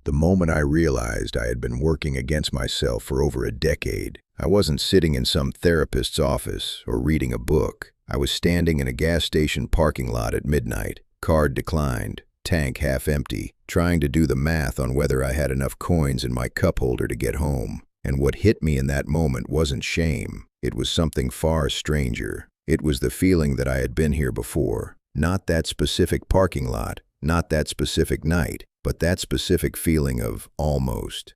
The moment I realized I had been working against myself for over a decade. I wasn't sitting in some therapist's office or reading a book. I was standing in a gas station parking lot at midnight, card declined, tank half empty, trying to do the math on whether I had enough coins in my cup holder to get home. And what hit me in that moment wasn't shame. It was something far stranger. It was the feeling that I had been here before. Not that specific parking lot, not that specific night, but that specific feeling of almost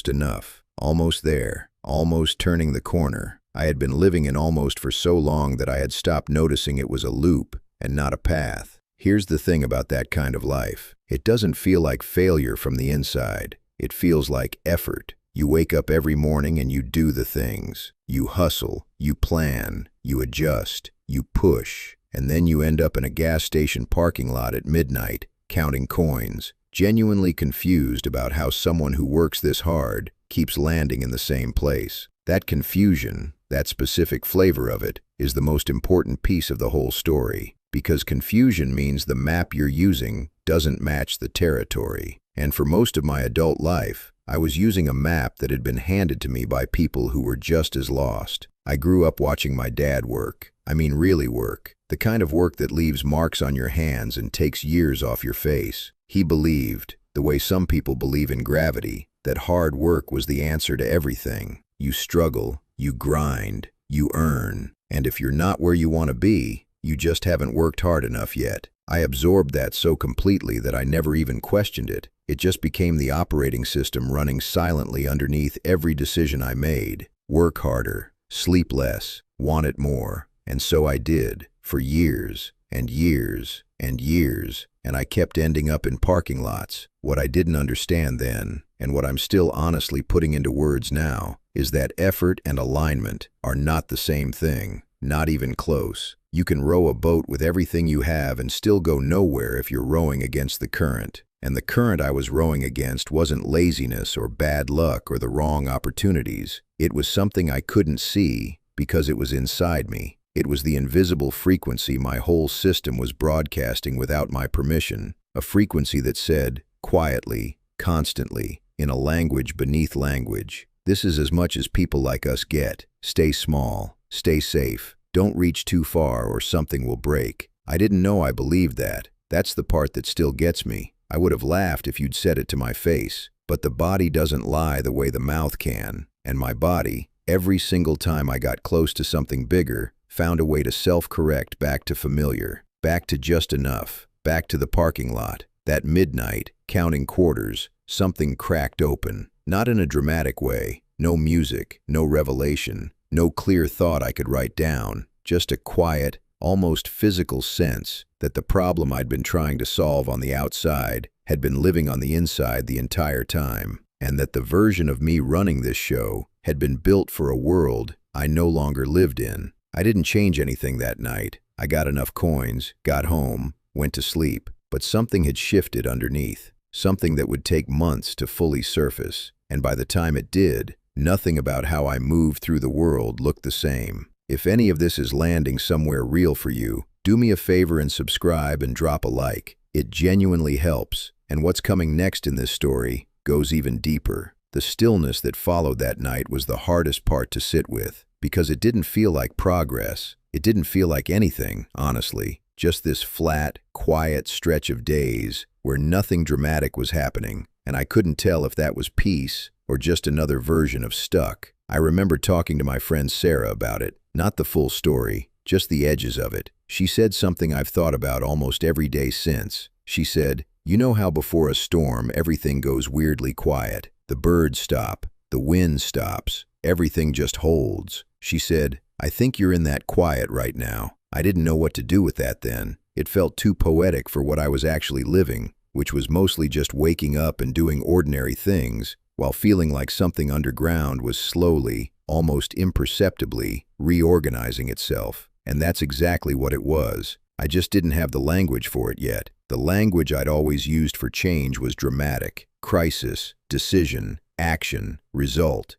enough, almost there, almost turning the corner. I had been living in almost for so long that I had stopped noticing it was a loop and not a path. Here's the thing about that kind of life. It doesn't feel like failure from the inside. It feels like effort. You wake up every morning and you do the things. You hustle, you plan, you adjust, you push, and then you end up in a gas station parking lot at midnight, counting coins, genuinely confused about how someone who works this hard keeps landing in the same place. That confusion, that specific flavor of it, is the most important piece of the whole story, because confusion means the map you're using doesn't match the territory. And for most of my adult life, I was using a map that had been handed to me by people who were just as lost. I grew up watching my dad work. I mean really work. The kind of work that leaves marks on your hands and takes years off your face. He believed, the way some people believe in gravity, that hard work was the answer to everything. You struggle, you grind, you earn, and if you're not where you want to be, you just haven't worked hard enough yet. I absorbed that so completely that I never even questioned it. It just became the operating system running silently underneath every decision I made. Work harder, sleep less, want it more. And so I did, for years and years and years, and I kept ending up in parking lots. What I didn't understand then, and what I'm still honestly putting into words now, is that effort and alignment are not the same thing, not even close. You can row a boat with everything you have and still go nowhere if you're rowing against the current. And the current I was rowing against wasn't laziness or bad luck or the wrong opportunities. It was something I couldn't see because it was inside me. It was the invisible frequency my whole system was broadcasting without my permission, a frequency that said, quietly, constantly, in a language beneath language, this is as much as people like us get. Stay small, stay safe, don't reach too far or something will break. I didn't know I believed that. That's the part that still gets me. I would have laughed if you'd said it to my face, but the body doesn't lie the way the mouth can, and my body, every single time I got close to something bigger, found a way to self-correct back to familiar, back to just enough, back to the parking lot. That midnight, counting quarters, something cracked open, not in a dramatic way, no music, no revelation, no clear thought I could write down, just a quiet, almost physical sense that the problem I'd been trying to solve on the outside had been living on the inside the entire time, and that the version of me running this show had been built for a world I no longer lived in. I didn't change anything that night. I got enough coins, got home, went to sleep, but something had shifted underneath, something that would take months to fully surface, and by the time it did, nothing about how I moved through the world looked the same. If any of this is landing somewhere real for you, do me a favor and subscribe and drop a like. It genuinely helps, and what's coming next in this story goes even deeper. The stillness that followed that night was the hardest part to sit with, because it didn't feel like progress. It didn't feel like anything, honestly. Just this flat, quiet stretch of days where nothing dramatic was happening, and I couldn't tell if that was peace or just another version of stuck. I remember talking to my friend Sarah about it, not the full story, just the edges of it. She said something I've thought about almost every day since. She said, "You know how before a storm everything goes weirdly quiet? The birds stop, the wind stops, everything just holds." She said, "I think you're in that quiet right now." I didn't know what to do with that then. It felt too poetic for what I was actually living, which was mostly just waking up and doing ordinary things, while feeling like something underground was slowly, almost imperceptibly, reorganizing itself. And that's exactly what it was. I just didn't have the language for it yet. The language I'd always used for change was dramatic: crisis, decision, action, result.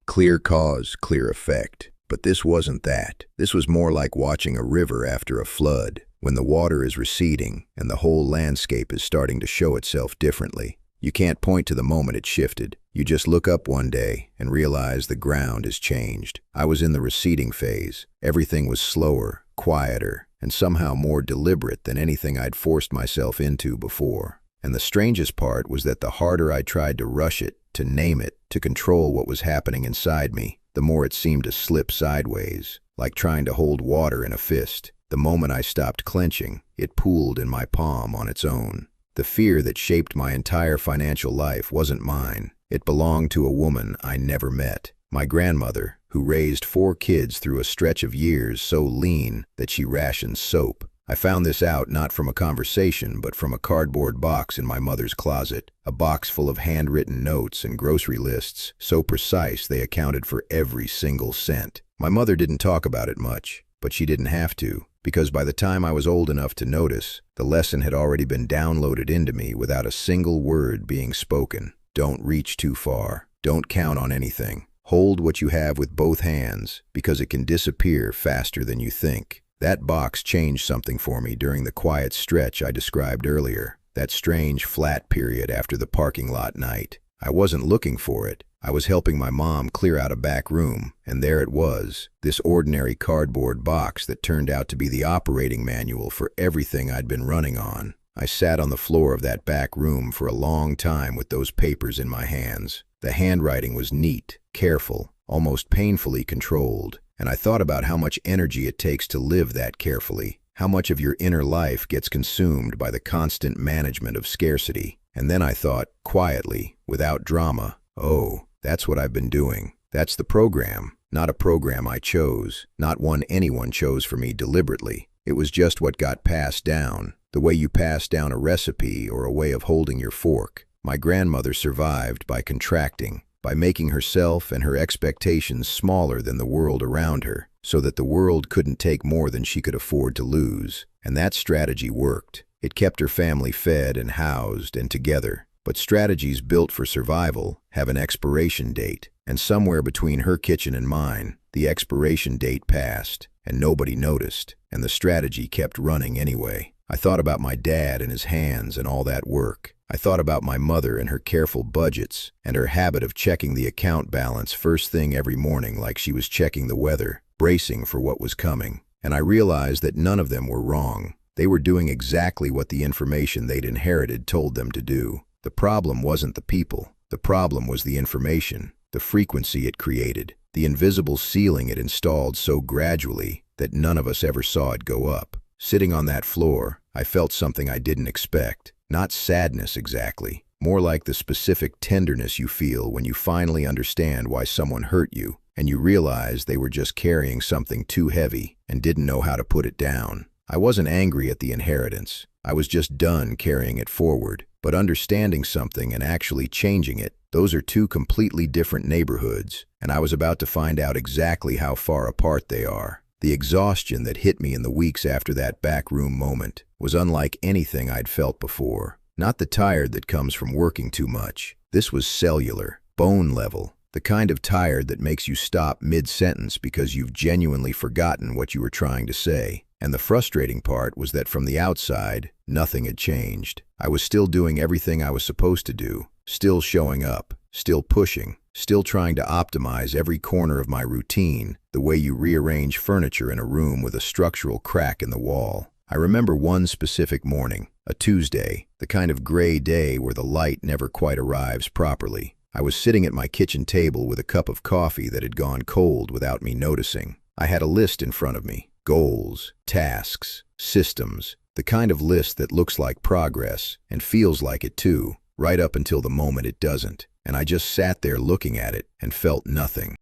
Clear cause, clear effect. But this wasn't that. This was more like watching a river after a flood. when the water is receding and the whole landscape is starting to show itself differently. You can't point to the moment it shifted. You just look up one day and realize the ground has changed. I was in the receding phase. Everything was slower, quieter, and somehow more deliberate than anything I'd forced myself into before. And the strangest part was that the harder I tried to rush it, to name it, to control what was happening inside me, the more it seemed to slip sideways, like trying to hold water in a fist. The moment I stopped clenching, it pooled in my palm on its own. The fear that shaped my entire financial life wasn't mine. It belonged to a woman I never met. My grandmother, who raised 4 kids through a stretch of years so lean that she rationed soap. I found this out not from a conversation, but from a cardboard box in my mother's closet, a box full of handwritten notes and grocery lists, so precise they accounted for every single cent. My mother didn't talk about it much, but she didn't have to, because by the time I was old enough to notice, the lesson had already been downloaded into me without a single word being spoken. Don't reach too far. Don't count on anything. Hold what you have with both hands, because it can disappear faster than you think. That box changed something for me during the quiet stretch I described earlier, that strange flat period after the parking lot night. I wasn't looking for it. I was helping my mom clear out a back room, and there it was, this ordinary cardboard box that turned out to be the operating manual for everything I'd been running on. I sat on the floor of that back room for a long time with those papers in my hands. The handwriting was neat, careful, almost painfully controlled, and I thought about how much energy it takes to live that carefully, how much of your inner life gets consumed by the constant management of scarcity. And then I thought, quietly, without drama, oh, that's what I've been doing. That's the program, not a program I chose, not one anyone chose for me deliberately. It was just what got passed down, the way you pass down a recipe or a way of holding your fork. My grandmother survived by contracting, by making herself and her expectations smaller than the world around her, so that the world couldn't take more than she could afford to lose. And that strategy worked. It kept her family fed and housed and together. But strategies built for survival have an expiration date, and somewhere between her kitchen and mine, the expiration date passed, and nobody noticed, and the strategy kept running anyway. I thought about my dad and his hands and all that work. I thought about my mother and her careful budgets, and her habit of checking the account balance first thing every morning like she was checking the weather, bracing for what was coming. And I realized that none of them were wrong. They were doing exactly what the information they'd inherited told them to do. The problem wasn't the people. The problem was the information, the frequency it created, the invisible ceiling it installed so gradually that none of us ever saw it go up. Sitting on that floor, I felt something I didn't expect. Not sadness exactly, more like the specific tenderness you feel when you finally understand why someone hurt you, and you realize they were just carrying something too heavy and didn't know how to put it down. I wasn't angry at the inheritance. I was just done carrying it forward. But understanding something and actually changing it, those are 2 completely different neighborhoods, and I was about to find out exactly how far apart they are. The exhaustion that hit me in the weeks after that backroom moment was unlike anything I'd felt before. Not the tired that comes from working too much. This was cellular, bone level, the kind of tired that makes you stop mid-sentence because you've genuinely forgotten what you were trying to say. And the frustrating part was that from the outside, nothing had changed. I was still doing everything I was supposed to do, still showing up, still pushing, still trying to optimize every corner of my routine, the way you rearrange furniture in a room with a structural crack in the wall. I remember one specific morning, a Tuesday, the kind of gray day where the light never quite arrives properly. I was sitting at my kitchen table with a cup of coffee that had gone cold without me noticing. I had a list in front of me. Goals, tasks, systems, the kind of list that looks like progress and feels like it too, right up until the moment it doesn't. And I just sat there looking at it and felt nothing.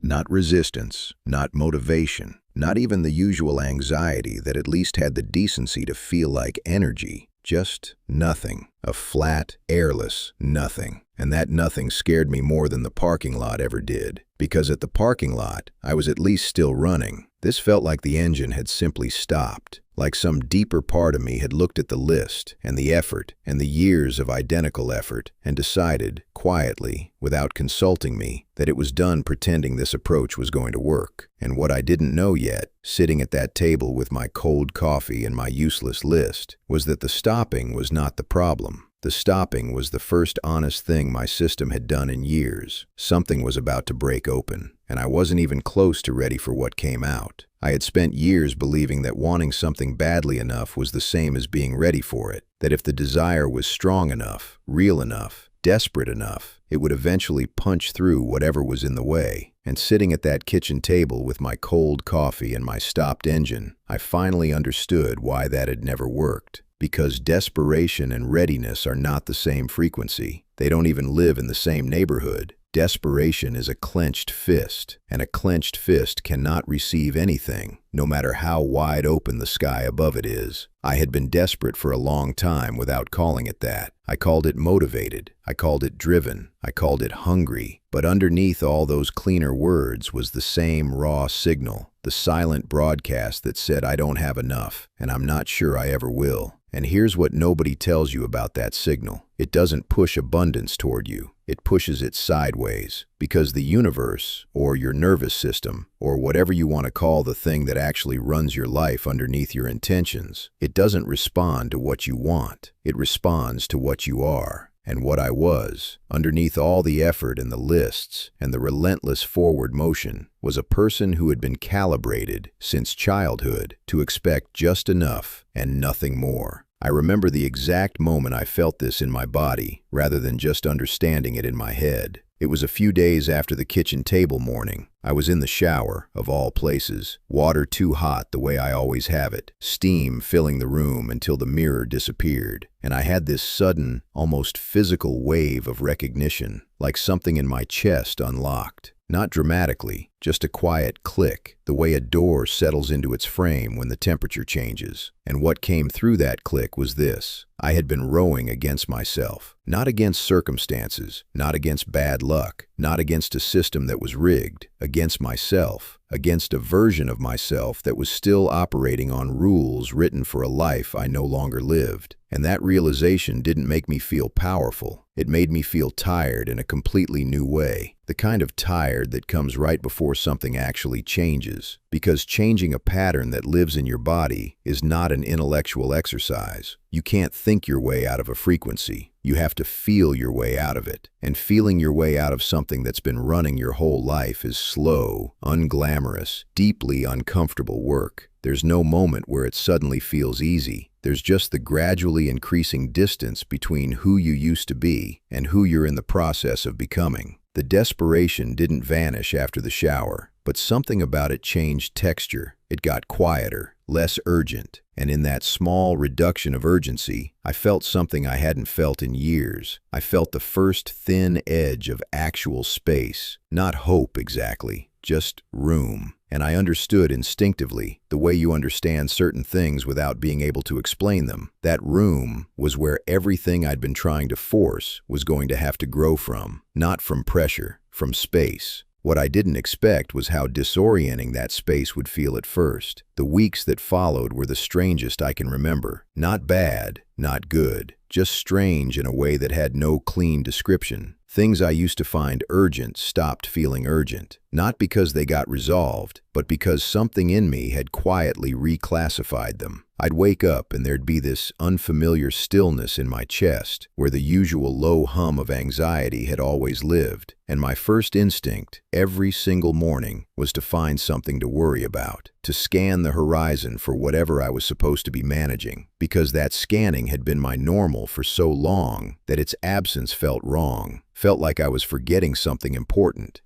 Not resistance, not motivation, not even the usual anxiety that at least had the decency to feel like energy. Just nothing. A flat, airless nothing. And that nothing scared me more than the parking lot ever did. Because at the parking lot, I was at least still running. This felt like the engine had simply stopped, like some deeper part of me had looked at the list and the effort and the years of identical effort and decided, quietly, without consulting me, that it was done pretending this approach was going to work. And what I didn't know yet, sitting at that table with my cold coffee and my useless list, was that the stopping was not the problem. The stopping was the first honest thing my system had done in years. Something was about to break open, and I wasn't even close to ready for what came out. I had spent years believing that wanting something badly enough was the same as being ready for it, that if the desire was strong enough, real enough, desperate enough, it would eventually punch through whatever was in the way. And sitting at that kitchen table with my cold coffee and my stopped engine, I finally understood why that had never worked. Because desperation and readiness are not the same frequency. They don't even live in the same neighborhood. Desperation is a clenched fist, and a clenched fist cannot receive anything, no matter how wide open the sky above it is. I had been desperate for a long time without calling it that. I called it motivated. I called it driven. I called it hungry. But underneath all those cleaner words was the same raw signal, the silent broadcast that said I don't have enough, and I'm not sure I ever will. And here's what nobody tells you about that signal. It doesn't push abundance toward you. It pushes it sideways, because the universe, or your nervous system, or whatever you want to call the thing that actually runs your life underneath your intentions, it doesn't respond to what you want. It responds to what you are. And what I was, underneath all the effort and the lists and the relentless forward motion, was a person who had been calibrated since childhood to expect just enough and nothing more. I remember the exact moment I felt this in my body, rather than just understanding it in my head. It was a few days after the kitchen table morning. I was in the shower, of all places, water too hot the way I always have it, steam filling the room until the mirror disappeared, and I had this sudden, almost physical wave of recognition, like something in my chest unlocked. Not dramatically, just a quiet click, the way a door settles into its frame when the temperature changes. And what came through that click was this. I had been rowing against myself, not against circumstances, not against bad luck, not against a system that was rigged, against myself, against a version of myself that was still operating on rules written for a life I no longer lived. And that realization didn't make me feel powerful. It made me feel tired in a completely new way. The kind of tired that comes right before something actually changes. Because changing a pattern that lives in your body is not an intellectual exercise. You can't think your way out of a frequency. You have to feel your way out of it. And feeling your way out of something that's been running your whole life is slow, unglamorous, deeply uncomfortable work. There's no moment where it suddenly feels easy. There's just the gradually increasing distance between who you used to be and who you're in the process of becoming. The desperation didn't vanish after the shower, but something about it changed texture. It got quieter, less urgent, and in that small reduction of urgency, I felt something I hadn't felt in years. I felt the first thin edge of actual space, not hope exactly, just room. And I understood instinctively, the way you understand certain things without being able to explain them. That room was where everything I'd been trying to force was going to have to grow from. Not from pressure, from space. What I didn't expect was how disorienting that space would feel at first. The weeks that followed were the strangest I can remember. Not bad, not good, just strange in a way that had no clean description. Things I used to find urgent stopped feeling urgent, not because they got resolved, but because something in me had quietly reclassified them. I'd wake up and there'd be this unfamiliar stillness in my chest, where the usual low hum of anxiety had always lived, and my first instinct, every single morning, was to find something to worry about, to scan the horizon for whatever I was supposed to be managing, because that scanning had been my normal for so long that its absence felt wrong, felt like I was forgetting something important.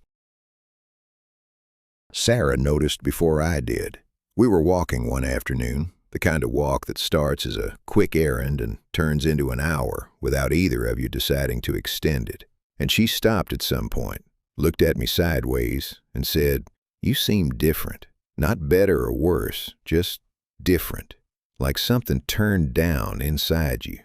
Sarah noticed before I did. We were walking one afternoon, the kind of walk that starts as a quick errand and turns into an hour without either of you deciding to extend it. And she stopped at some point, looked at me sideways, and said, "You seem different. Not better or worse, just different. Like something turned down inside you."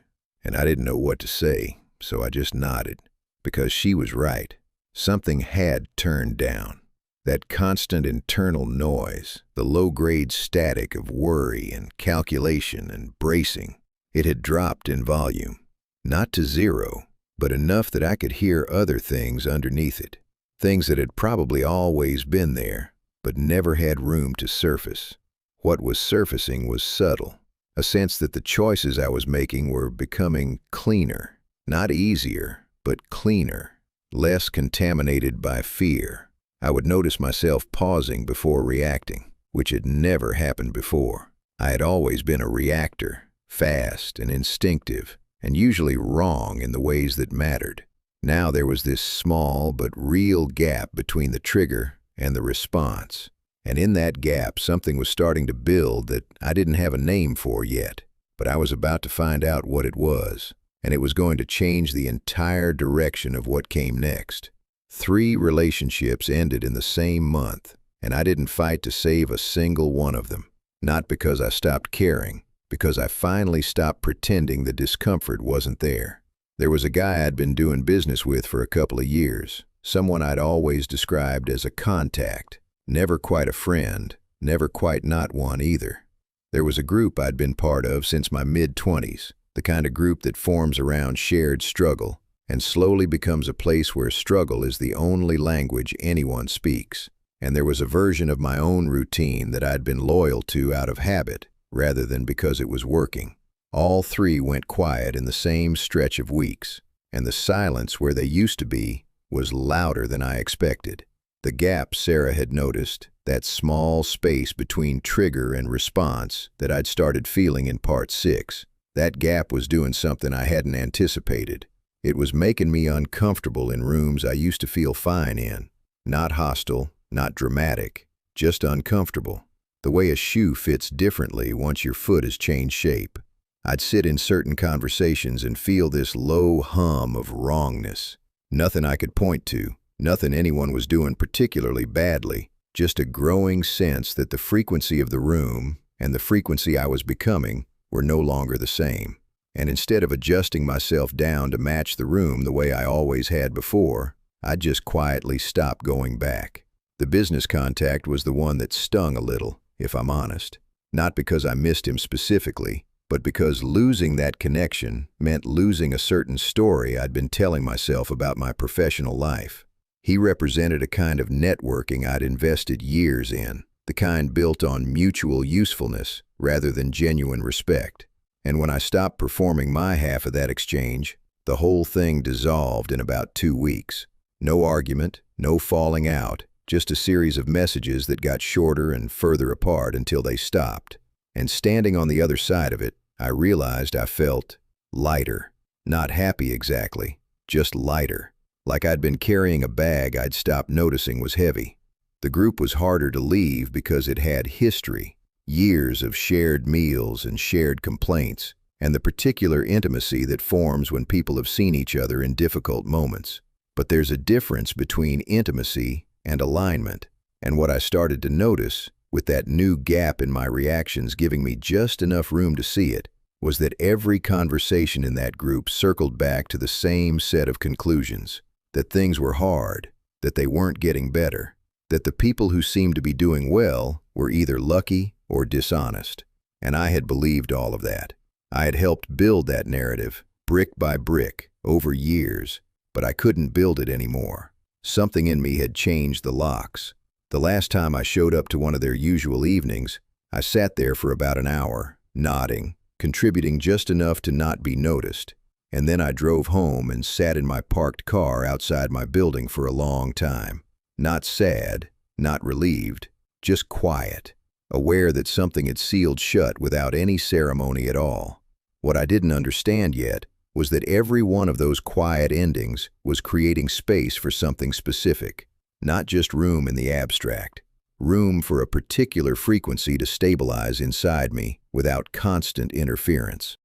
And I didn't know what to say, so I just nodded. Because she was right. Something had turned down. That constant internal noise, the low-grade static of worry and calculation and bracing, it had dropped in volume. Not to zero, but enough that I could hear other things underneath it. Things that had probably always been there, but never had room to surface. What was surfacing was subtle, a sense that the choices I was making were becoming cleaner. Not easier, but cleaner, less contaminated by fear. I would notice myself pausing before reacting, which had never happened before. I had always been a reactor, fast and instinctive, and usually wrong in the ways that mattered. Now there was this small but real gap between the trigger and the response. And in that gap, something was starting to build that I didn't have a name for yet, but I was about to find out what it was, and it was going to change the entire direction of what came next. 3 relationships ended in the same month, and I didn't fight to save a single one of them. Not because I stopped caring, because I finally stopped pretending the discomfort wasn't there. There was a guy I'd been doing business with for a couple of years, someone I'd always described as a contact. Never quite a friend, never quite not one either. There was a group I'd been part of since my mid-20s, the kind of group that forms around shared struggle and slowly becomes a place where struggle is the only language anyone speaks. And there was a version of my own routine that I'd been loyal to out of habit, rather than because it was working. All 3 went quiet in the same stretch of weeks, and the silence where they used to be was louder than I expected. The gap Sarah had noticed, that small space between trigger and response that I'd started feeling in part 6, that gap was doing something I hadn't anticipated. It was making me uncomfortable in rooms I used to feel fine in. Not hostile, not dramatic, just uncomfortable. The way a shoe fits differently once your foot has changed shape. I'd sit in certain conversations and feel this low hum of wrongness. Nothing I could point to, nothing anyone was doing particularly badly, just a growing sense that the frequency of the room and the frequency I was becoming were no longer the same. And instead of adjusting myself down to match the room the way I always had before, I'd just quietly stop going back. The business contact was the one that stung a little, if I'm honest. Not because I missed him specifically, but because losing that connection meant losing a certain story I'd been telling myself about my professional life. He represented a kind of networking I'd invested years in, the kind built on mutual usefulness rather than genuine respect. And when I stopped performing my half of that exchange, the whole thing dissolved in about 2 weeks. No argument, no falling out, just a series of messages that got shorter and further apart until they stopped. And standing on the other side of it, I realized I felt lighter. Not happy exactly, just lighter. Like I'd been carrying a bag I'd stopped noticing was heavy. The group was harder to leave because it had history, years of shared meals and shared complaints, and the particular intimacy that forms when people have seen each other in difficult moments. But there's a difference between intimacy and alignment, and what I started to notice, with that new gap in my reactions giving me just enough room to see it, was that every conversation in that group circled back to the same set of conclusions. That things were hard, that they weren't getting better, that the people who seemed to be doing well were either lucky or dishonest. And I had believed all of that. I had helped build that narrative, brick by brick, over years, but I couldn't build it anymore. Something in me had changed the locks. The last time I showed up to one of their usual evenings, I sat there for about an hour, nodding, contributing just enough to not be noticed. And then I drove home and sat in my parked car outside my building for a long time. Not sad, not relieved, just quiet, aware that something had sealed shut without any ceremony at all. What I didn't understand yet was that every one of those quiet endings was creating space for something specific, not just room in the abstract, room for a particular frequency to stabilize inside me without constant interference.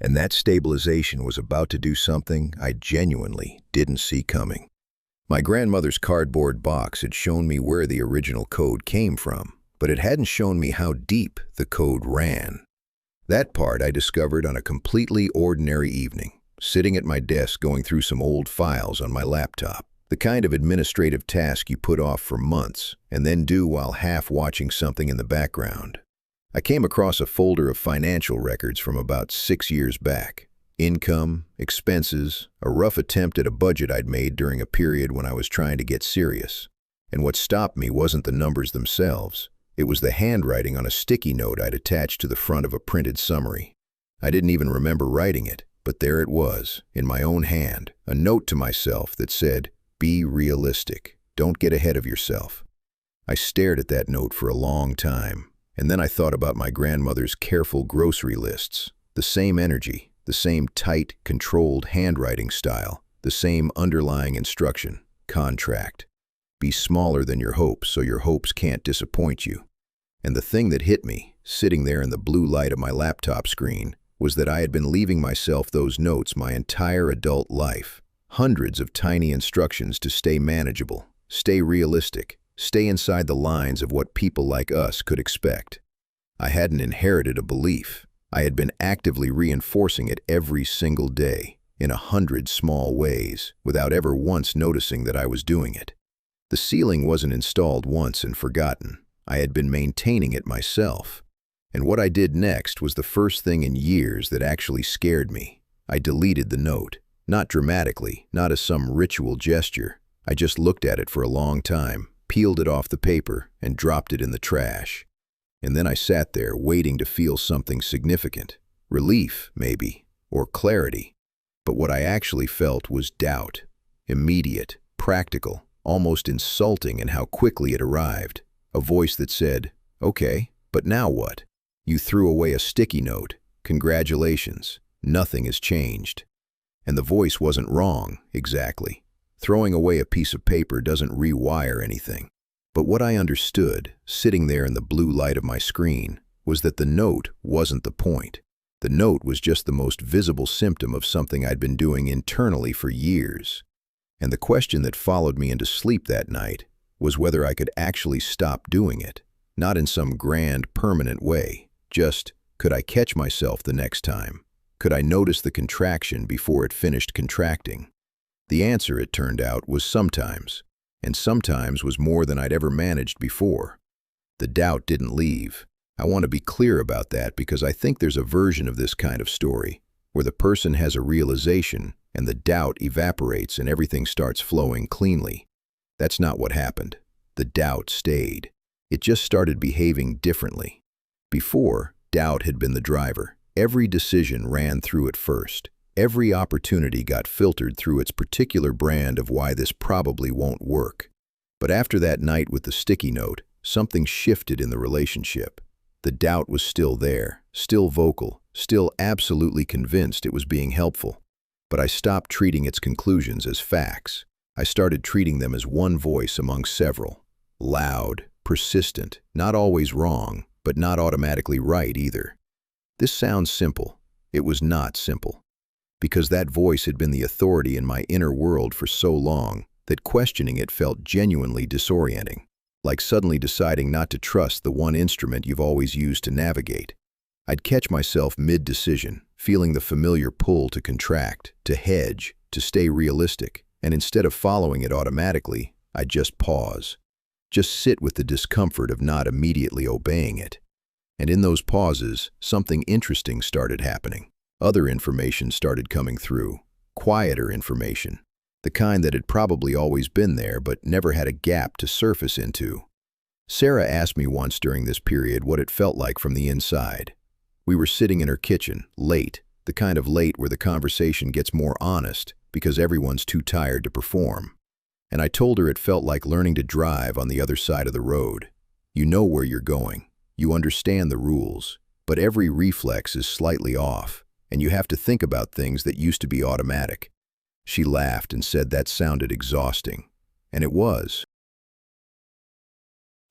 And that stabilization was about to do something I genuinely didn't see coming. My grandmother's cardboard box had shown me where the original code came from, but it hadn't shown me how deep the code ran. That part I discovered on a completely ordinary evening, sitting at my desk going through some old files on my laptop. The kind of administrative task you put off for months and then do while half watching something in the background. I came across a folder of financial records from about 6 years back. Income, expenses, a rough attempt at a budget I'd made during a period when I was trying to get serious. And what stopped me wasn't the numbers themselves. It was the handwriting on a sticky note I'd attached to the front of a printed summary. I didn't even remember writing it, but there it was, in my own hand, a note to myself that said, "Be realistic. Don't get ahead of yourself." I stared at that note for a long time, and then I thought about my grandmother's careful grocery lists. The same energy, the same tight, controlled handwriting style, the same underlying instruction, contract. Be smaller than your hopes so your hopes can't disappoint you. And the thing that hit me, sitting there in the blue light of my laptop screen, was that I had been leaving myself those notes my entire adult life. Hundreds of tiny instructions to stay manageable, stay realistic, stay inside the lines of what people like us could expect. I hadn't inherited a belief. I had been actively reinforcing it every single day, in 100 small ways, without ever once noticing that I was doing it. The ceiling wasn't installed once and forgotten. I had been maintaining it myself. And what I did next was the first thing in years that actually scared me. I deleted the note. Not dramatically, not as some ritual gesture. I just looked at it for a long time, peeled it off the paper, and dropped it in the trash. And then I sat there waiting to feel something significant. Relief, maybe, or clarity. But what I actually felt was doubt. Immediate, practical, almost insulting in how quickly it arrived. A voice that said, "Okay, but now what? You threw away a sticky note. Congratulations. Nothing has changed." And the voice wasn't wrong, exactly. Throwing away a piece of paper doesn't rewire anything. But what I understood, sitting there in the blue light of my screen, was that the note wasn't the point. The note was just the most visible symptom of something I'd been doing internally for years. And the question that followed me into sleep that night was whether I could actually stop doing it. Not in some grand, permanent way. Just, could I catch myself the next time? Could I notice the contraction before it finished contracting? The answer, it turned out, was sometimes, and sometimes was more than I'd ever managed before. The doubt didn't leave. I want to be clear about that because I think there's a version of this kind of story where the person has a realization and the doubt evaporates and everything starts flowing cleanly. That's not what happened. The doubt stayed. It just started behaving differently. Before, doubt had been the driver. Every decision ran through it first. Every opportunity got filtered through its particular brand of why this probably won't work. But after that night with the sticky note, something shifted in the relationship. The doubt was still there, still vocal, still absolutely convinced it was being helpful. But I stopped treating its conclusions as facts. I started treating them as one voice among several. Loud, persistent, not always wrong, but not automatically right either. This sounds simple. It was not simple. Because that voice had been the authority in my inner world for so long that questioning it felt genuinely disorienting, like suddenly deciding not to trust the one instrument you've always used to navigate. I'd catch myself mid-decision, feeling the familiar pull to contract, to hedge, to stay realistic, and instead of following it automatically, I'd just pause. Just sit with the discomfort of not immediately obeying it. And in those pauses, something interesting started happening. Other information started coming through. Quieter information. The kind that had probably always been there but never had a gap to surface into. Sarah asked me once during this period what it felt like from the inside. We were sitting in her kitchen, late, the kind of late where the conversation gets more honest because everyone's too tired to perform. And I told her it felt like learning to drive on the other side of the road. You know where you're going. You understand the rules, but every reflex is slightly off, and you have to think about things that used to be automatic. She laughed and said that sounded exhausting, and it was.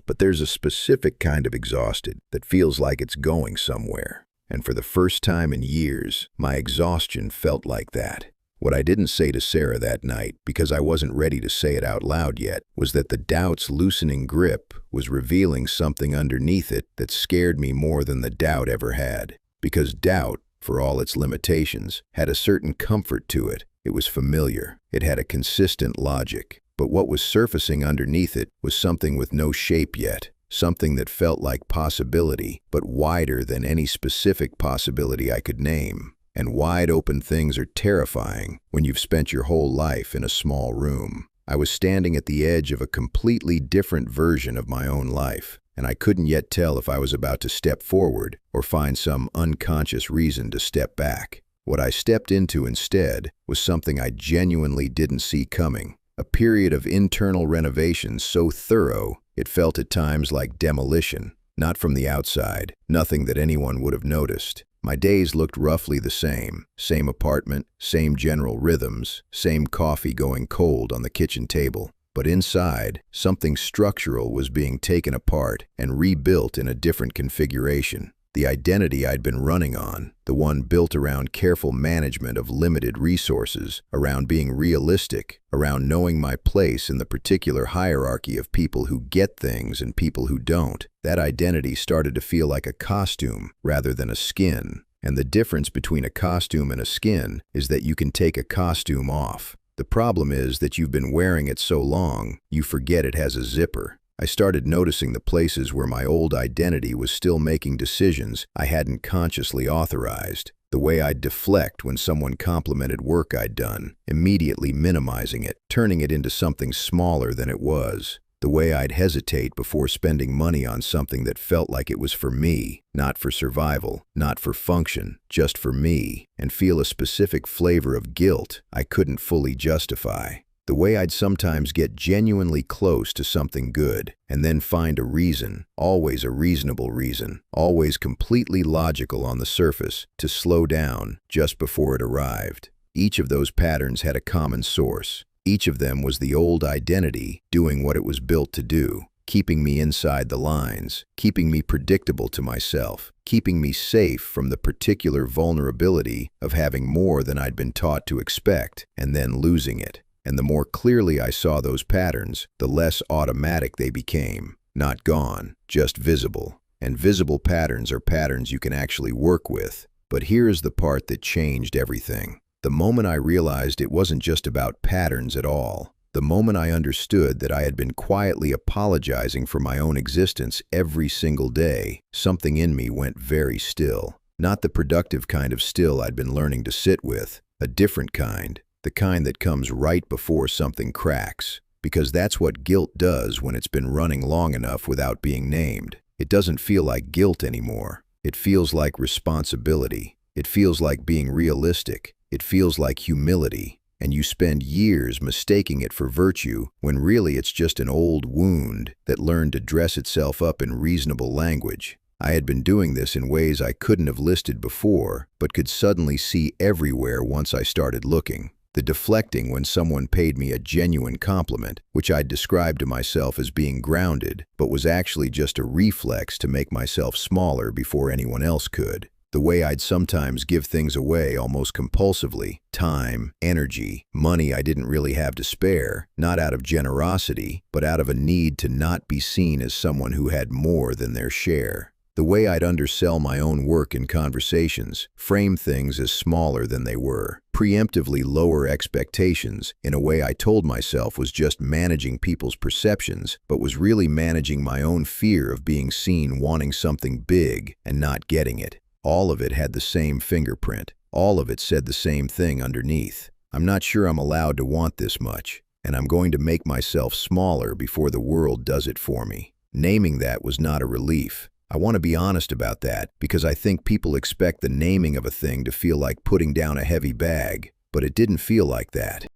But there's a specific kind of exhausted that feels like it's going somewhere, and for the first time in years, my exhaustion felt like that. What I didn't say to Sarah that night, because I wasn't ready to say it out loud yet, was that the doubt's loosening grip was revealing something underneath it that scared me more than the doubt ever had. Because doubt, for all its limitations, had a certain comfort to it. It was familiar. It had a consistent logic. but what was surfacing underneath it was something with no shape yet, something that felt like possibility, but wider than any specific possibility I could name. And wide-open things are terrifying when you've spent your whole life in a small room. I was standing at the edge of a completely different version of my own life, and I couldn't yet tell if I was about to step forward or find some unconscious reason to step back. What I stepped into instead was something I genuinely didn't see coming, a period of internal renovation so thorough it felt at times like demolition, not from the outside, nothing that anyone would have noticed. My days looked roughly the same apartment, same general rhythms, same coffee going cold on the kitchen table. But inside, something structural was being taken apart and rebuilt in a different configuration. The identity I'd been running on, the one built around careful management of limited resources, around being realistic, around knowing my place in the particular hierarchy of people who get things and people who don't, that identity started to feel like a costume rather than a skin. And the difference between a costume and a skin is that you can take a costume off. The problem is that you've been wearing it so long, you forget it has a zipper. I started noticing the places where my old identity was still making decisions I hadn't consciously authorized. The way I'd deflect when someone complimented work I'd done, immediately minimizing it, turning it into something smaller than it was. The way I'd hesitate before spending money on something that felt like it was for me, not for survival, not for function, just for me, and feel a specific flavor of guilt I couldn't fully justify. The way I'd sometimes get genuinely close to something good and then find a reason, always a reasonable reason, always completely logical on the surface, to slow down just before it arrived. Each of those patterns had a common source. Each of them was the old identity doing what it was built to do, keeping me inside the lines, keeping me predictable to myself, keeping me safe from the particular vulnerability of having more than I'd been taught to expect and then losing it. And the more clearly I saw those patterns, the less automatic they became. Not gone, just visible. And visible patterns are patterns you can actually work with. But here's the part that changed everything. The moment I realized it wasn't just about patterns at all. The moment I understood that I had been quietly apologizing for my own existence every single day, something in me went very still. Not the productive kind of still I'd been learning to sit with, a different kind. The kind that comes right before something cracks, because that's what guilt does when it's been running long enough without being named. It doesn't feel like guilt anymore. It feels like responsibility. It feels like being realistic. It feels like humility. And you spend years mistaking it for virtue when really it's just an old wound that learned to dress itself up in reasonable language. I had been doing this in ways I couldn't have listed before, but could suddenly see everywhere once I started looking. The deflecting when someone paid me a genuine compliment, which I'd described to myself as being grounded, but was actually just a reflex to make myself smaller before anyone else could. The way I'd sometimes give things away almost compulsively, time, energy, money I didn't really have to spare, not out of generosity, but out of a need to not be seen as someone who had more than their share. The way I'd undersell my own work in conversations, frame things as smaller than they were, preemptively lower expectations in a way I told myself was just managing people's perceptions, but was really managing my own fear of being seen wanting something big and not getting it. All of it had the same fingerprint. All of it said the same thing underneath. I'm not sure I'm allowed to want this much, and I'm going to make myself smaller before the world does it for me. Naming that was not a relief. I want to be honest about that because I think people expect the naming of a thing to feel like putting down a heavy bag, but it didn't feel like that.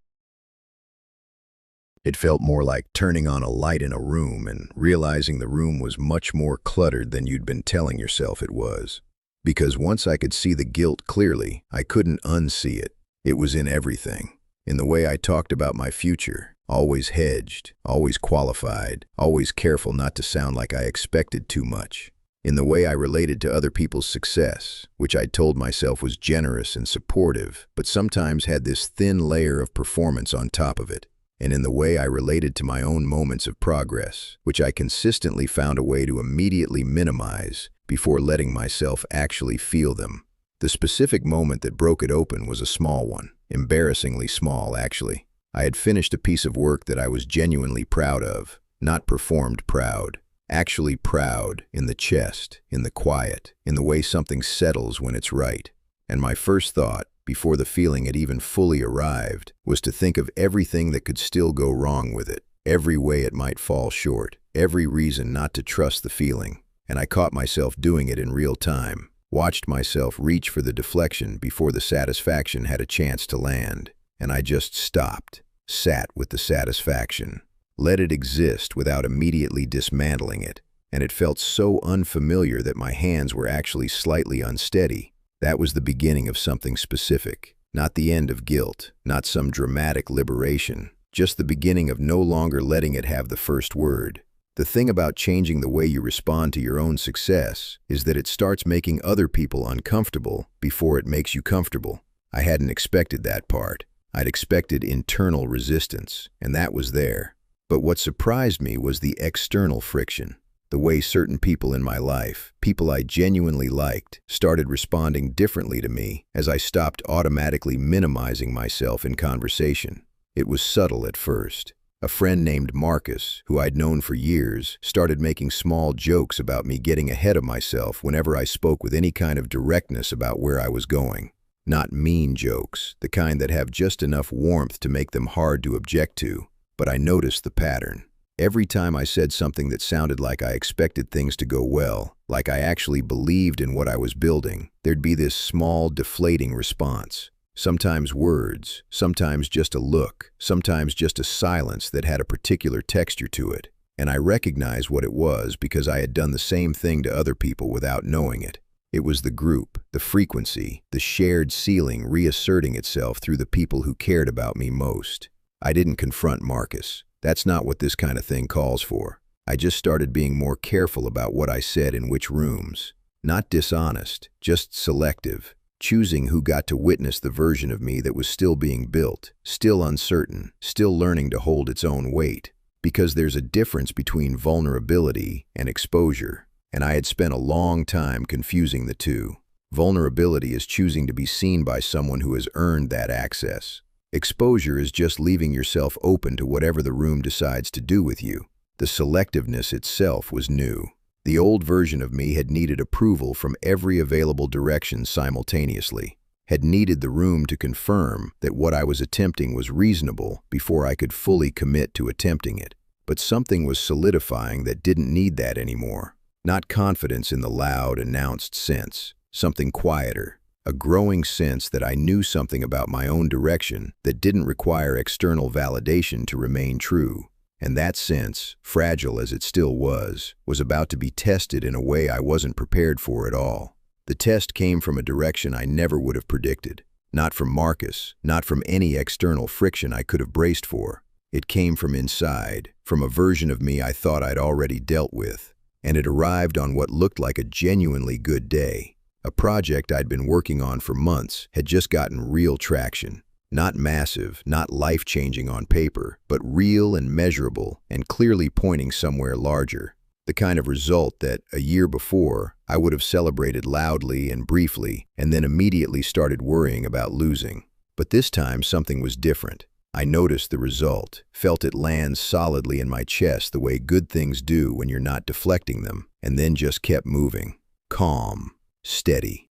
It felt more like turning on a light in a room and realizing the room was much more cluttered than you'd been telling yourself it was. Because once I could see the guilt clearly, I couldn't unsee it. It was in everything. In the way I talked about my future, always hedged, always qualified, always careful not to sound like I expected too much. In the way I related to other people's success, which I told myself was generous and supportive, but sometimes had this thin layer of performance on top of it. And in the way I related to my own moments of progress, which I consistently found a way to immediately minimize before letting myself actually feel them. The specific moment that broke it open was a small one, embarrassingly small actually. I had finished a piece of work that I was genuinely proud of, not performed proud. Actually proud, in the chest, in the quiet, in the way something settles when it's right. And my first thought, before the feeling had even fully arrived, was to think of everything that could still go wrong with it, every way it might fall short, every reason not to trust the feeling. And I caught myself doing it in real time, watched myself reach for the deflection before the satisfaction had a chance to land. And I just stopped, sat with the satisfaction. Let it exist without immediately dismantling it, and it felt so unfamiliar that my hands were actually slightly unsteady. That was the beginning of something specific, not the end of guilt, not some dramatic liberation, just the beginning of no longer letting it have the first word. The thing about changing the way you respond to your own success is that it starts making other people uncomfortable before it makes you comfortable. I hadn't expected that part. I'd expected internal resistance, and that was there. But what surprised me was the external friction, the way certain people in my life, people I genuinely liked, started responding differently to me as I stopped automatically minimizing myself in conversation. It was subtle at first. A friend named Marcus, who I'd known for years, started making small jokes about me getting ahead of myself whenever I spoke with any kind of directness about where I was going. Not mean jokes, the kind that have just enough warmth to make them hard to object to. But I noticed the pattern. Every time I said something that sounded like I expected things to go well, like I actually believed in what I was building, there'd be this small, deflating response. Sometimes words, sometimes just a look, sometimes just a silence that had a particular texture to it. And I recognized what it was because I had done the same thing to other people without knowing it. It was the group, the frequency, the shared ceiling reasserting itself through the people who cared about me most. I didn't confront Marcus. That's not what this kind of thing calls for. I just started being more careful about what I said in which rooms. Not dishonest, just selective, choosing who got to witness the version of me that was still being built, still uncertain, still learning to hold its own weight. Because there's a difference between vulnerability and exposure, and I had spent a long time confusing the two. Vulnerability is choosing to be seen by someone who has earned that access. Exposure is just leaving yourself open to whatever the room decides to do with you. The selectiveness itself was new. The old version of me had needed approval from every available direction simultaneously, had needed the room to confirm that what I was attempting was reasonable before I could fully commit to attempting it. But something was solidifying that didn't need that anymore. Not confidence in the loud, announced sense, something quieter. A growing sense that I knew something about my own direction that didn't require external validation to remain true. And that sense, fragile as it still was about to be tested in a way I wasn't prepared for at all. The test came from a direction I never would have predicted. Not from Marcus, not from any external friction I could have braced for. It came from inside, from a version of me I thought I'd already dealt with. And it arrived on what looked like a genuinely good day. A project I'd been working on for months had just gotten real traction. Not massive, not life-changing on paper, but real and measurable and clearly pointing somewhere larger. The kind of result that, a year before, I would have celebrated loudly and briefly and then immediately started worrying about losing. But this time something was different. I noticed the result, felt it land solidly in my chest the way good things do when you're not deflecting them, and then just kept moving. Calm. Steady.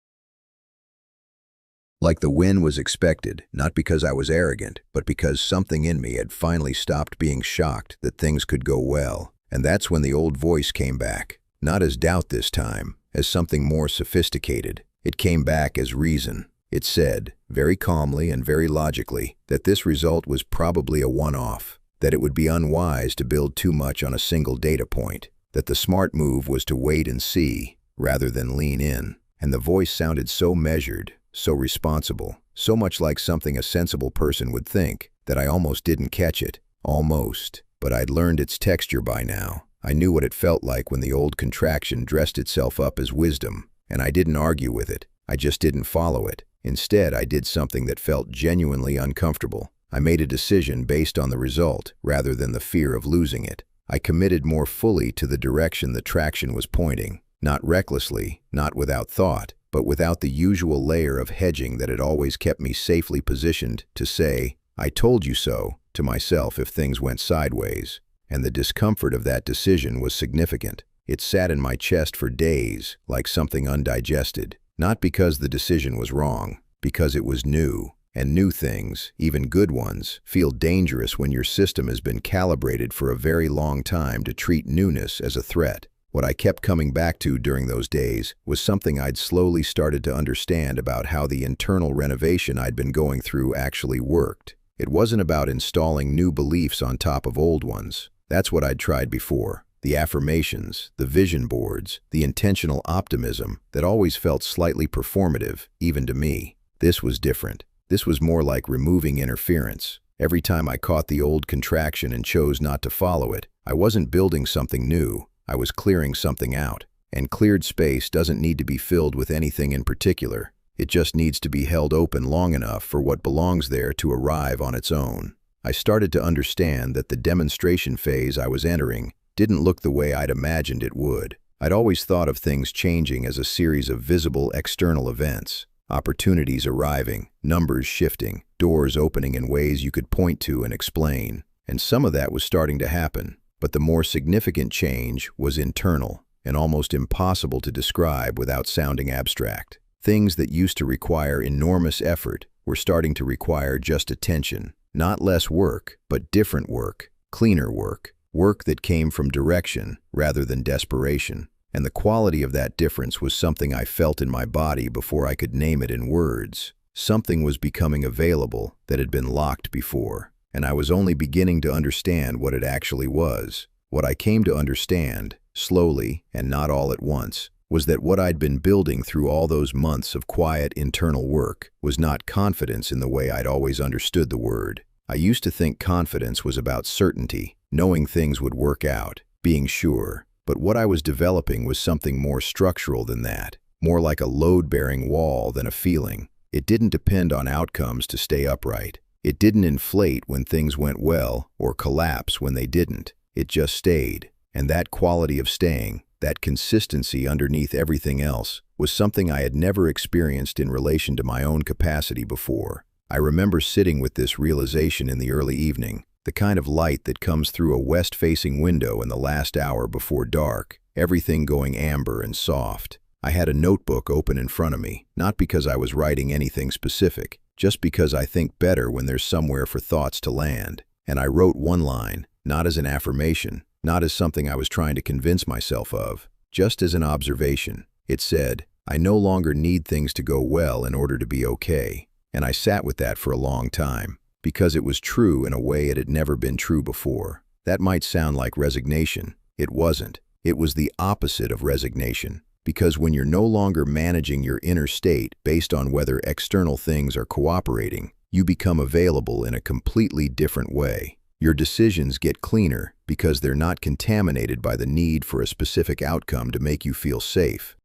Like the win was expected, not because I was arrogant, but because something in me had finally stopped being shocked that things could go well. And that's when the old voice came back, not as doubt this time, as something more sophisticated. It came back as reason. It said, very calmly and very logically, that this result was probably a one-off, that it would be unwise to build too much on a single data point, that the smart move was to wait and see, rather than lean in. And the voice sounded so measured, so responsible, so much like something a sensible person would think, that I almost didn't catch it. Almost. But I'd learned its texture by now. I knew what it felt like when the old contraction dressed itself up as wisdom, and I didn't argue with it. I just didn't follow it. Instead, I did something that felt genuinely uncomfortable. I made a decision based on the result, rather than the fear of losing it. I committed more fully to the direction the traction was pointing. Not recklessly, not without thought, but without the usual layer of hedging that had always kept me safely positioned to say, I told you so, to myself if things went sideways, and the discomfort of that decision was significant. It sat in my chest for days, like something undigested. Not because the decision was wrong, because it was new. And new things, even good ones, feel dangerous when your system has been calibrated for a very long time to treat newness as a threat. What I kept coming back to during those days was something I'd slowly started to understand about how the internal renovation I'd been going through actually worked. It wasn't about installing new beliefs on top of old ones. That's what I'd tried before. The affirmations, the vision boards, the intentional optimism that always felt slightly performative, even to me. This was different. This was more like removing interference. Every time I caught the old contraction and chose not to follow it, I wasn't building something new. I was clearing something out. And cleared space doesn't need to be filled with anything in particular. It just needs to be held open long enough for what belongs there to arrive on its own. I started to understand that the demonstration phase I was entering didn't look the way I'd imagined it would. I'd always thought of things changing as a series of visible external events. Opportunities arriving, numbers shifting, doors opening in ways you could point to and explain. And some of that was starting to happen. But the more significant change was internal and almost impossible to describe without sounding abstract. Things that used to require enormous effort were starting to require just attention. Not less work, but different work, cleaner work, work that came from direction rather than desperation. And the quality of that difference was something I felt in my body before I could name it in words. Something was becoming available that had been locked before, and I was only beginning to understand what it actually was. What I came to understand, slowly and not all at once, was that what I'd been building through all those months of quiet internal work was not confidence in the way I'd always understood the word. I used to think confidence was about certainty, knowing things would work out, being sure. But what I was developing was something more structural than that, more like a load-bearing wall than a feeling. It didn't depend on outcomes to stay upright. It didn't inflate when things went well or collapse when they didn't. It just stayed. And that quality of staying, that consistency underneath everything else, was something I had never experienced in relation to my own capacity before. I remember sitting with this realization in the early evening. The kind of light that comes through a west-facing window in the last hour before dark, everything going amber and soft. I had a notebook open in front of me, not because I was writing anything specific, just because I think better when there's somewhere for thoughts to land. And I wrote one line, not as an affirmation, not as something I was trying to convince myself of, just as an observation. It said, "I no longer need things to go well in order to be okay." And I sat with that for a long time. Because it was true in a way it had never been true before. That might sound like resignation. It wasn't. It was the opposite of resignation. Because when you're no longer managing your inner state based on whether external things are cooperating, you become available in a completely different way. Your decisions get cleaner because they're not contaminated by the need for a specific outcome to make you feel safe.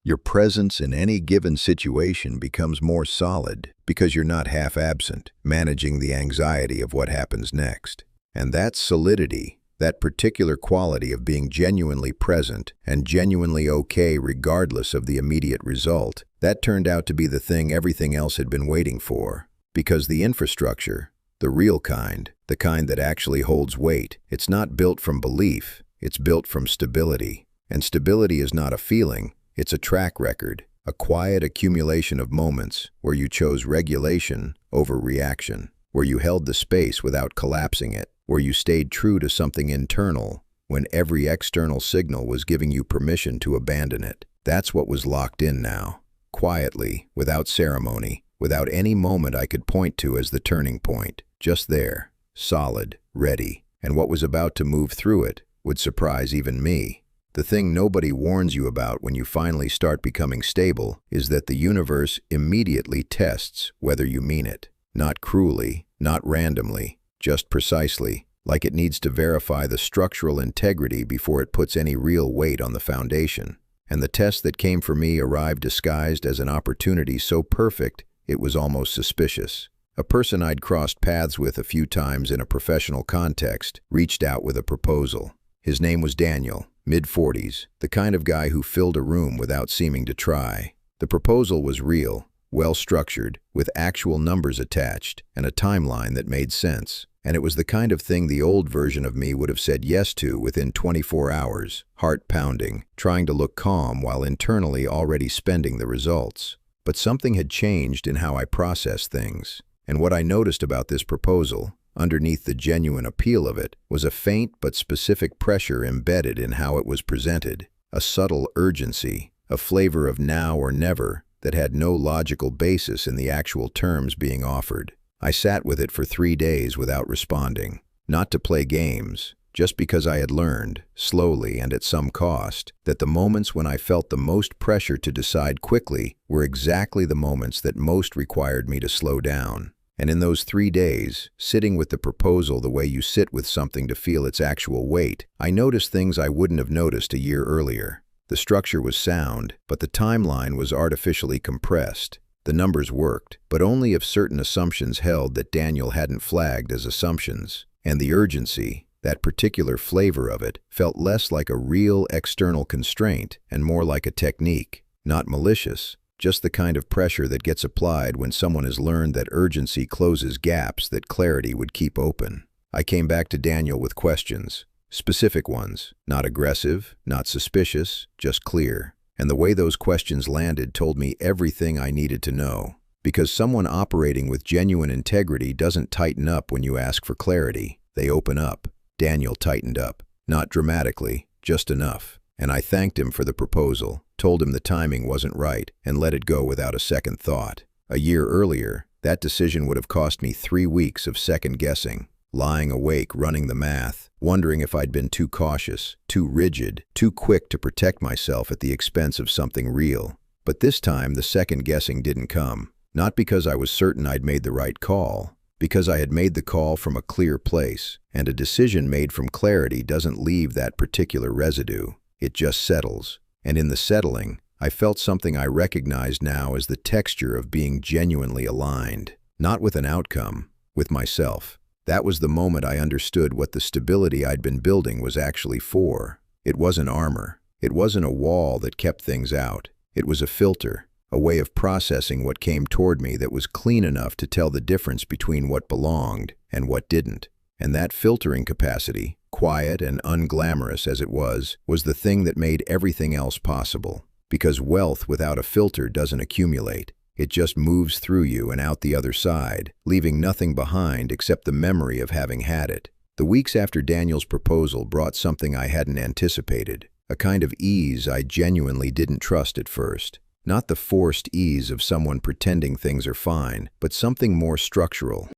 Your presence in any given situation becomes more solid because you're not half absent, managing the anxiety of what happens next. And that solidity, that particular quality of being genuinely present and genuinely okay regardless of the immediate result, that turned out to be the thing everything else had been waiting for. Because the infrastructure, the real kind, the kind that actually holds weight, it's not built from belief, it's built from stability. And stability is not a feeling. It's a track record, a quiet accumulation of moments where you chose regulation over reaction, where you held the space without collapsing it, where you stayed true to something internal when every external signal was giving you permission to abandon it. That's what was locked in now, quietly, without ceremony, without any moment I could point to as the turning point, just there, solid, ready. And what was about to move through it would surprise even me. The thing nobody warns you about when you finally start becoming stable is that the universe immediately tests whether you mean it. Not cruelly, not randomly, just precisely, like it needs to verify the structural integrity before it puts any real weight on the foundation. And the test that came for me arrived disguised as an opportunity so perfect it was almost suspicious. A person I'd crossed paths with a few times in a professional context reached out with a proposal. His name was Daniel. Mid-40s, the kind of guy who filled a room without seeming to try. The proposal was real, well-structured, with actual numbers attached, and a timeline that made sense. And it was the kind of thing the old version of me would have said yes to within 24 hours, heart pounding, trying to look calm while internally already spending the results. But something had changed in how I processed things. And what I noticed about this proposal, underneath the genuine appeal of it, was a faint but specific pressure embedded in how it was presented. A subtle urgency, a flavor of now or never that had no logical basis in the actual terms being offered. I sat with it for 3 days without responding, not to play games, just because I had learned, slowly and at some cost, that the moments when I felt the most pressure to decide quickly were exactly the moments that most required me to slow down. And in those 3 days, sitting with the proposal the way you sit with something to feel its actual weight, I noticed things I wouldn't have noticed a year earlier. The structure was sound, but the timeline was artificially compressed. The numbers worked, but only if certain assumptions held that Daniel hadn't flagged as assumptions. And the urgency, that particular flavor of it, felt less like a real external constraint and more like a technique. Not malicious, just the kind of pressure that gets applied when someone has learned that urgency closes gaps that clarity would keep open. I came back to Daniel with questions. Specific ones, not aggressive, not suspicious, just clear. And the way those questions landed told me everything I needed to know. Because someone operating with genuine integrity doesn't tighten up when you ask for clarity. They open up. Daniel tightened up. Not dramatically, just enough. And I thanked him for the proposal, told him the timing wasn't right, and let it go without a second thought. A year earlier, that decision would have cost me 3 weeks of second guessing. Lying awake, running the math, wondering if I'd been too cautious, too rigid, too quick to protect myself at the expense of something real. But this time, the second guessing didn't come. Not because I was certain I'd made the right call, because I had made the call from a clear place, and a decision made from clarity doesn't leave that particular residue. It just settles. And in the settling, I felt something I recognized now as the texture of being genuinely aligned. Not with an outcome, with myself. That was the moment I understood what the stability I'd been building was actually for. It wasn't armor. It wasn't a wall that kept things out. It was a filter, a way of processing what came toward me that was clean enough to tell the difference between what belonged and what didn't. And that filtering capacity, quiet and unglamorous as it was the thing that made everything else possible. Because wealth without a filter doesn't accumulate. It just moves through you and out the other side, leaving nothing behind except the memory of having had it. The weeks after Daniel's proposal brought something I hadn't anticipated, a kind of ease I genuinely didn't trust at first. Not the forced ease of someone pretending things are fine, but something more structural.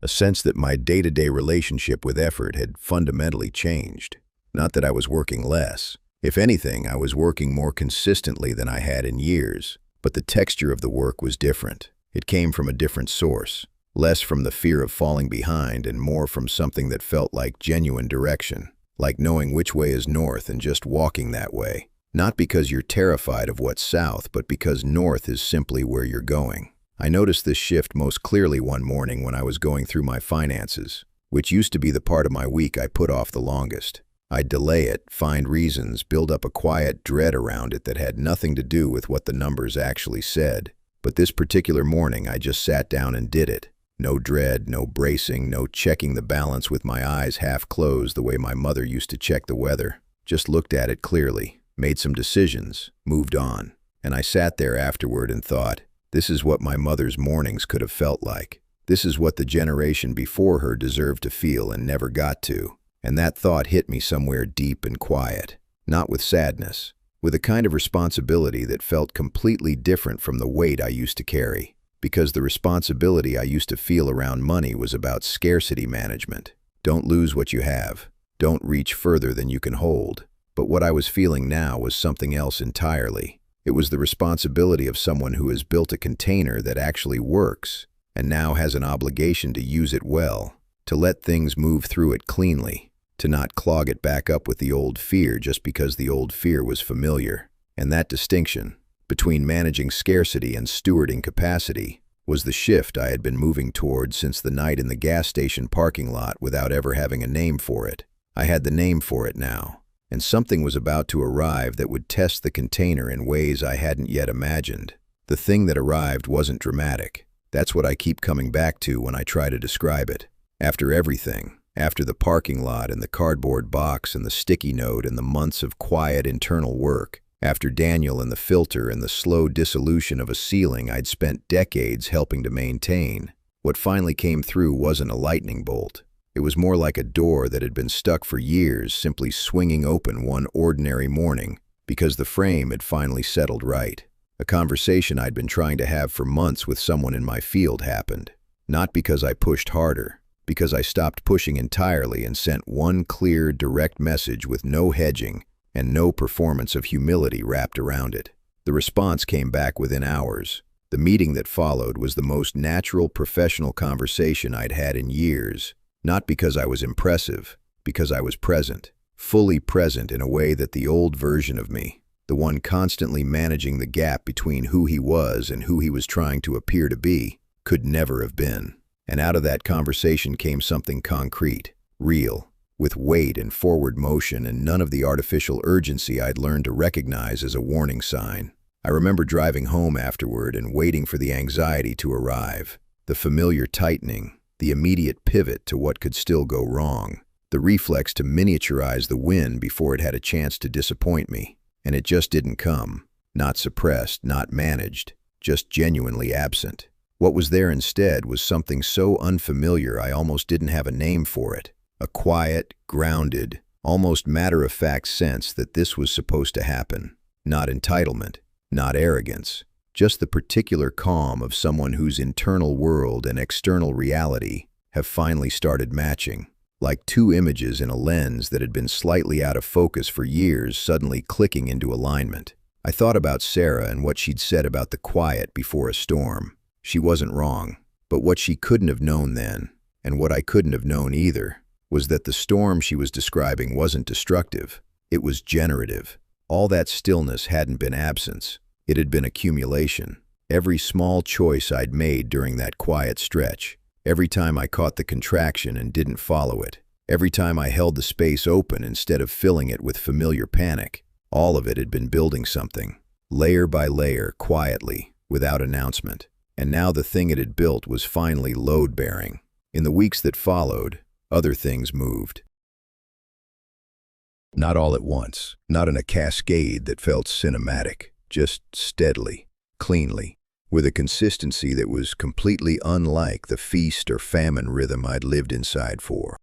A sense that my day-to-day relationship with effort had fundamentally changed. Not that I was working less. If anything, I was working more consistently than I had in years, but the texture of the work was different. It came from a different source, less from the fear of falling behind and more from something that felt like genuine direction, like knowing which way is north and just walking that way. Not because you're terrified of what's south, but because north is simply where you're going. I noticed this shift most clearly one morning when I was going through my finances, which used to be the part of my week I put off the longest. I'd delay it, find reasons, build up a quiet dread around it that had nothing to do with what the numbers actually said. But this particular morning, I just sat down and did it. No dread, no bracing, no checking the balance with my eyes half closed the way my mother used to check the weather. Just looked at it clearly, made some decisions, moved on. And I sat there afterward and thought, this is what my mother's mornings could have felt like. This is what the generation before her deserved to feel and never got to. And that thought hit me somewhere deep and quiet, not with sadness, with a kind of responsibility that felt completely different from the weight I used to carry, because the responsibility I used to feel around money was about scarcity management. Don't lose what you have. Don't reach further than you can hold. But what I was feeling now was something else entirely. It was the responsibility of someone who has built a container that actually works, and now has an obligation to use it well, to let things move through it cleanly. To not clog it back up with the old fear just because the old fear was familiar. And that distinction, between managing scarcity and stewarding capacity, was the shift I had been moving toward since the night in the gas station parking lot without ever having a name for it. I had the name for it now, and something was about to arrive that would test the container in ways I hadn't yet imagined. The thing that arrived wasn't dramatic. That's what I keep coming back to when I try to describe it. After everything, after the parking lot and the cardboard box and the sticky note and the months of quiet internal work, after Daniel and the filter and the slow dissolution of a ceiling I'd spent decades helping to maintain, what finally came through wasn't a lightning bolt. It was more like a door that had been stuck for years simply swinging open one ordinary morning because the frame had finally settled right. A conversation I'd been trying to have for months with someone in my field happened. Not because I pushed harder, because I stopped pushing entirely and sent one clear, direct message with no hedging and no performance of humility wrapped around it. The response came back within hours. The meeting that followed was the most natural professional conversation I'd had in years, not because I was impressive, because I was present, fully present in a way that the old version of me, the one constantly managing the gap between who he was and who he was trying to appear to be, could never have been. And out of that conversation came something concrete, real, with weight and forward motion and none of the artificial urgency I'd learned to recognize as a warning sign. I remember driving home afterward and waiting for the anxiety to arrive, the familiar tightening, the immediate pivot to what could still go wrong, the reflex to miniaturize the win before it had a chance to disappoint me. And it just didn't come. Not suppressed, not managed, just genuinely absent. What was there instead was something so unfamiliar I almost didn't have a name for it. A quiet, grounded, almost matter-of-fact sense that this was supposed to happen. Not entitlement, not arrogance, just the particular calm of someone whose internal world and external reality have finally started matching. Like two images in a lens that had been slightly out of focus for years suddenly clicking into alignment. I thought about Sarah and what she'd said about the quiet before a storm. She wasn't wrong, but what she couldn't have known then, and what I couldn't have known either, was that the storm she was describing wasn't destructive. It was generative. All that stillness hadn't been absence. It had been accumulation. Every small choice I'd made during that quiet stretch, every time I caught the contraction and didn't follow it, every time I held the space open instead of filling it with familiar panic, all of it had been building something, layer by layer, quietly, without announcement. And now the thing it had built was finally load-bearing. In the weeks that followed, other things moved. Not all at once, not in a cascade that felt cinematic, just steadily, cleanly, with a consistency that was completely unlike the feast or famine rhythm I'd lived inside for.